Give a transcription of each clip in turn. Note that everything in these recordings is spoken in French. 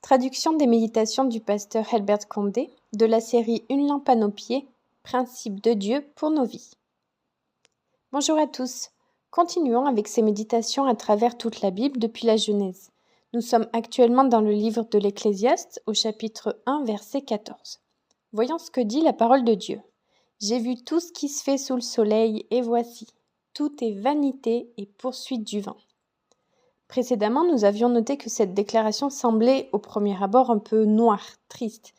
Traduction des méditations du pasteur Albert Condé de la série Une lampe à nos pieds, principes de Dieu pour nos vies. Bonjour à tous. Continuons avec ces méditations à travers toute la Bible depuis la Genèse. Nous sommes actuellement dans le livre de l'Ecclésiaste au chapitre 1 verset 14. Voyons ce que dit la parole de Dieu. J'ai vu tout ce qui se fait sous le soleil et voici, tout est vanité et poursuite du vent. Précédemment, nous avions noté que cette déclaration semblait au premier abord un peu noire, triste.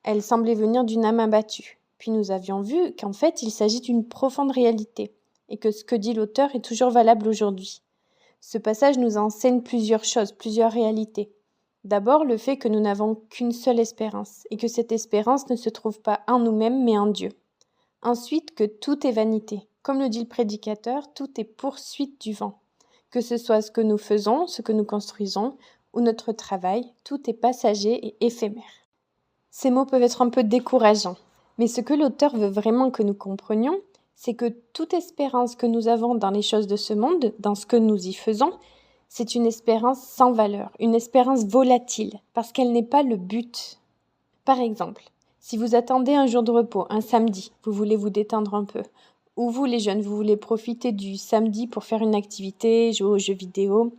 Elle semblait venir d'une âme abattue. Puis nous avions vu qu'en fait, il s'agit d'une profonde réalité et que ce que dit l'auteur est toujours valable aujourd'hui. Ce passage nous enseigne plusieurs choses, plusieurs réalités. D'abord, le fait que nous n'avons qu'une seule espérance et que cette espérance ne se trouve pas en nous-mêmes mais en Dieu. Ensuite, que tout est vanité. Comme le dit le prédicateur, tout est poursuite du vent. Que ce soit ce que nous faisons, ce que nous construisons, ou notre travail, tout est passager et éphémère. Ces mots peuvent être un peu décourageants, mais ce que l'auteur veut vraiment que nous comprenions, c'est que toute espérance que nous avons dans les choses de ce monde, dans ce que nous y faisons, c'est une espérance sans valeur, une espérance volatile, parce qu'elle n'est pas le but. Par exemple, si vous attendez un jour de repos, un samedi, vous voulez vous détendre un peu, ou vous les jeunes, vous voulez profiter du samedi pour faire une activité, jouer aux jeux vidéo.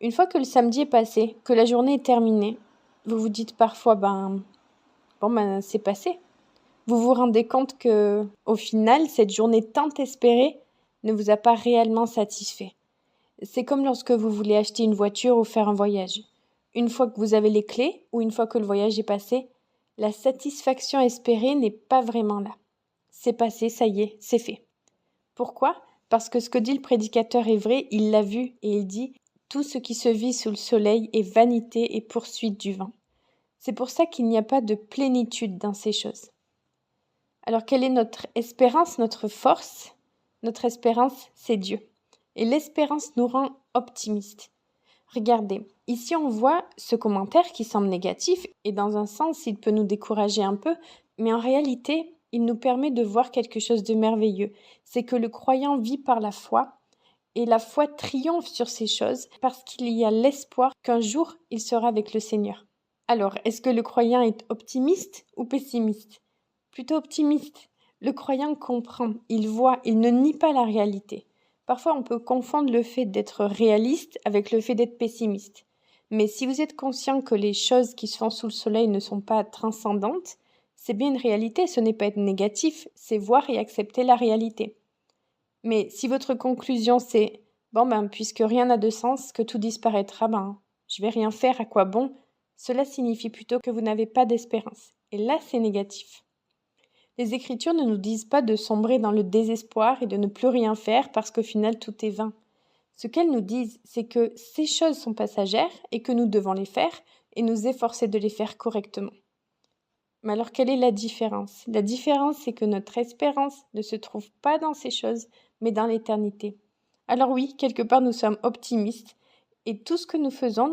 Une fois que le samedi est passé, que la journée est terminée, vous vous dites parfois, c'est passé. Vous vous rendez compte que, au final, cette journée tant espérée ne vous a pas réellement satisfait. C'est comme lorsque vous voulez acheter une voiture ou faire un voyage. Une fois que vous avez les clés, ou une fois que le voyage est passé, la satisfaction espérée n'est pas vraiment là. C'est passé, ça y est, c'est fait. Pourquoi ? Parce que ce que dit le prédicateur est vrai, il l'a vu et il dit « Tout ce qui se vit sous le soleil est vanité et poursuite du vent ». C'est pour ça qu'il n'y a pas de plénitude dans ces choses. Alors quelle est notre espérance, notre force ? Notre espérance, c'est Dieu. Et l'espérance nous rend optimistes. Regardez, ici on voit ce commentaire qui semble négatif et dans un sens il peut nous décourager un peu, mais en réalité il nous permet de voir quelque chose de merveilleux. C'est que le croyant vit par la foi et la foi triomphe sur ces choses parce qu'il y a l'espoir qu'un jour il sera avec le Seigneur. Alors, est-ce que le croyant est optimiste ou pessimiste ? Plutôt optimiste. Le croyant comprend, il voit, il ne nie pas la réalité. Parfois, on peut confondre le fait d'être réaliste avec le fait d'être pessimiste. Mais si vous êtes conscient que les choses qui se font sous le soleil ne sont pas transcendantes, c'est bien une réalité, ce n'est pas être négatif, c'est voir et accepter la réalité. Mais si votre conclusion c'est « puisque rien n'a de sens, que tout disparaîtra, je vais rien faire, à quoi bon ?» Cela signifie plutôt que vous n'avez pas d'espérance. Et là, c'est négatif. Les Écritures ne nous disent pas de sombrer dans le désespoir et de ne plus rien faire parce qu'au final tout est vain. Ce qu'elles nous disent, c'est que ces choses sont passagères et que nous devons les faire et nous efforcer de les faire correctement. Mais alors quelle est la différence ? La différence, c'est que notre espérance ne se trouve pas dans ces choses, mais dans l'éternité. Alors oui, quelque part nous sommes optimistes et tout ce que nous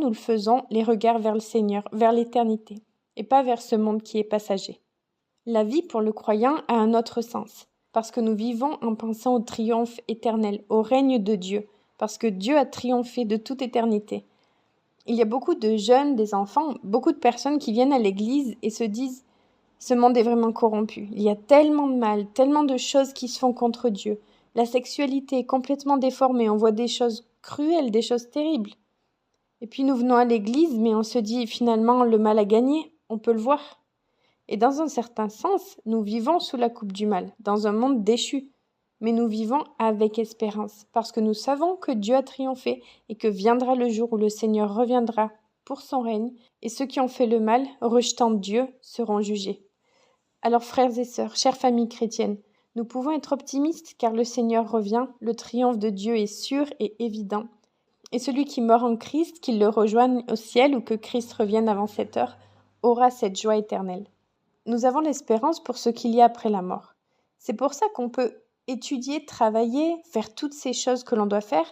le faisons les regards vers le Seigneur, vers l'éternité, et pas vers ce monde qui est passager. La vie pour le croyant a un autre sens, parce que nous vivons en pensant au triomphe éternel, au règne de Dieu, parce que Dieu a triomphé de toute éternité. Il y a beaucoup de jeunes, des enfants, beaucoup de personnes qui viennent à l'église et se disent « Ce monde est vraiment corrompu, il y a tellement de mal, tellement de choses qui se font contre Dieu. La sexualité est complètement déformée, on voit des choses cruelles, des choses terribles. » Et puis nous venons à l'église, mais on se dit finalement le mal a gagné, on peut le voir. Et dans un certain sens, nous vivons sous la coupe du mal, dans un monde déchu. Mais nous vivons avec espérance, parce que nous savons que Dieu a triomphé et que viendra le jour où le Seigneur reviendra pour son règne, et ceux qui ont fait le mal, rejetant Dieu, seront jugés. Alors frères et sœurs, chères familles chrétiennes, nous pouvons être optimistes car le Seigneur revient, le triomphe de Dieu est sûr et évident. Et celui qui meurt en Christ, qu'il le rejoigne au ciel ou que Christ revienne avant cette heure, aura cette joie éternelle. Nous avons l'espérance pour ce qu'il y a après la mort. C'est pour ça qu'on peut étudier, travailler, faire toutes ces choses que l'on doit faire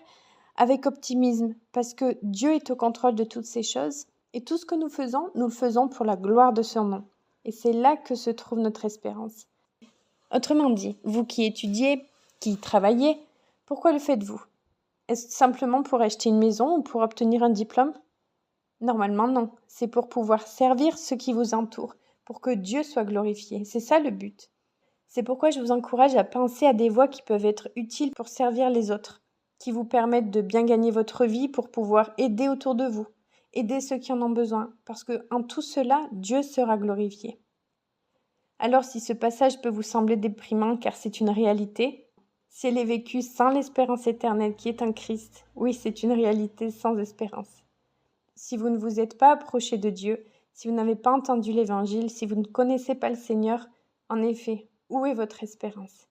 avec optimisme, parce que Dieu est au contrôle de toutes ces choses, et tout ce que nous le faisons pour la gloire de son nom. Et c'est là que se trouve notre espérance. Autrement dit, vous qui étudiez, qui travaillez, pourquoi le faites-vous ? Est-ce simplement pour acheter une maison ou pour obtenir un diplôme ? Normalement, non. C'est pour pouvoir servir ceux qui vous entourent, pour que Dieu soit glorifié. C'est ça le but. C'est pourquoi je vous encourage à penser à des voies qui peuvent être utiles pour servir les autres, qui vous permettent de bien gagner votre vie pour pouvoir aider autour de vous, aider ceux qui en ont besoin, parce que en tout cela, Dieu sera glorifié. Alors si ce passage peut vous sembler déprimant car c'est une réalité, si elle est vécue sans l'espérance éternelle qui est en Christ, oui, c'est une réalité sans espérance. Si vous ne vous êtes pas approché de Dieu, si vous n'avez pas entendu l'Évangile, si vous ne connaissez pas le Seigneur, en effet, où est votre espérance?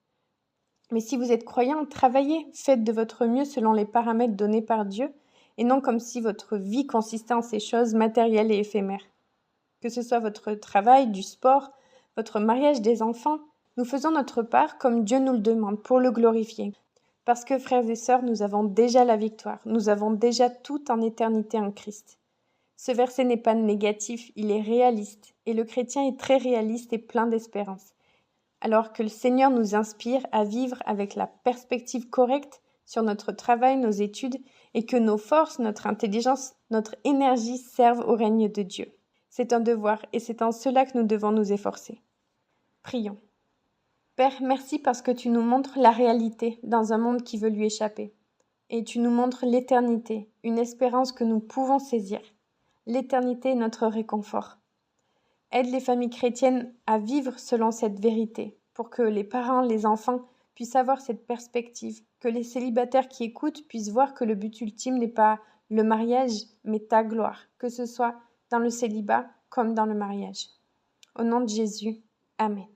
Mais si vous êtes croyant, travaillez, faites de votre mieux selon les paramètres donnés par Dieu, et non comme si votre vie consistait en ces choses matérielles et éphémères. Que ce soit votre travail, du sport, votre mariage, des enfants, nous faisons notre part comme Dieu nous le demande pour le glorifier. Parce que, frères et sœurs, nous avons déjà la victoire, nous avons déjà tout en éternité en Christ. Ce verset n'est pas négatif, il est réaliste, et le chrétien est très réaliste et plein d'espérance. Alors que le Seigneur nous inspire à vivre avec la perspective correcte sur notre travail, nos études, et que nos forces, notre intelligence, notre énergie servent au règne de Dieu. C'est un devoir, et c'est en cela que nous devons nous efforcer. Prions. Père, merci parce que tu nous montres la réalité dans un monde qui veut lui échapper. Et tu nous montres l'éternité, une espérance que nous pouvons saisir. L'éternité est notre réconfort. Aide les familles chrétiennes à vivre selon cette vérité, pour que les parents, les enfants puissent avoir cette perspective, que les célibataires qui écoutent puissent voir que le but ultime n'est pas le mariage, mais ta gloire, que ce soit dans le célibat comme dans le mariage. Au nom de Jésus, Amen.